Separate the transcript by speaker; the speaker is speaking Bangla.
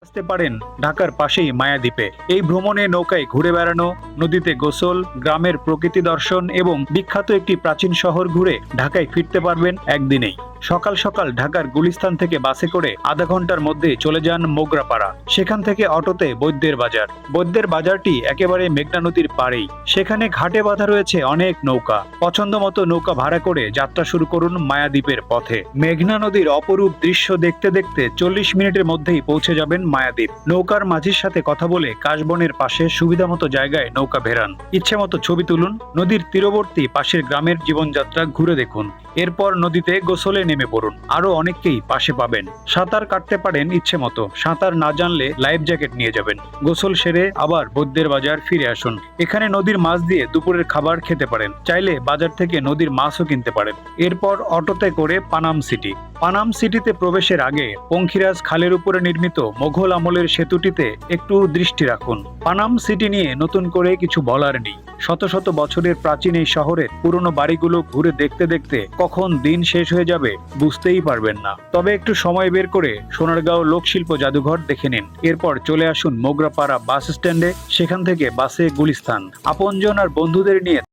Speaker 1: আসতে পারেন ঢাকার পাশেই মায়াদ্বীপে। এই ভ্রমণে নৌকায় ঘুরে বেড়ানো, নদীতে গোসল, গ্রামের প্রকৃতি দর্শন এবং বিখ্যাত একটি প্রাচীন শহর ঘুরে ঢাকায় ফিরতে পারবেন একদিনেই। সকাল সকাল ঢাকার গুলিস্তান থেকে বাসে করে আধা ঘন্টার মধ্যে চলে যান মোগরাপাড়া। সেখান থেকে অটোতে বৈদ্যের বাজার। বৈদ্যের বাজারটি একেবারে মেঘনা নদীর পাড়েই। সেখানে ঘাটে বাঁধা রয়েছে অনেক নৌকা। পছন্দ মতো নৌকা ভাড়া করে যাত্রা শুরু করুন মায়াদ্বীপের পথে। মেঘনা নদীর অপরূপ দৃশ্য দেখতে দেখতে 40 মিনিটের মধ্যেই পৌঁছে যাবেন মায়াদ্বীপ। নৌকার মাঝির সাথে কথা বলে কাশবনের পাশে সুবিধা মতো জায়গায় নৌকা ভেড়ান। ইচ্ছে মতো ছবি তুলুন, নদীর তীরবর্তী পাশের গ্রামের জীবনযাত্রা ঘুরে দেখুন। এরপর নদীতে গোসলে নেমে পড়ুন। আরো অনেককেই পাশে পাবেন। সাঁতার কাটতে পারেন ইচ্ছে মতো। সাঁতার না জানলে লাইফ জ্যাকেট নিয়ে যাবেন। গোসল সেরে আবার বৈদ্যের বাজার ফিরে আসুন। এখানে নদীর মাছ দিয়ে দুপুরের খাবার খেতে পারেন। চাইলে বাজার থেকে নদীর মাছও কিনতে পারেন। এরপর অটোতে করে পানাম সিটি। পানাম সিটিতে প্রবেশের আগে পঙ্খিরাজ খালের উপরে নির্মিত মোঘল আমলের সেতুটিতে একটু দৃষ্টি রাখুন। পানাম সিটি নিয়ে নতুন করে কিছু বলার নেই। শত শত বছরের প্রাচীন এই শহরের পুরনো বাড়িগুলো ঘুরে দেখতে দেখতে কখন দিন শেষ হয়ে যাবে বুঝতেই পারবেন না। তবে একটু সময় বের করে সোনারগাঁও লোকশিল্প জাদুঘর দেখে নিন। এরপর চলে আসুন মোগরাপাড়া বাস স্ট্যান্ডে। সেখান থেকে বাসে গুলিস্তান। আপনজন আর বন্ধুদের নিয়ে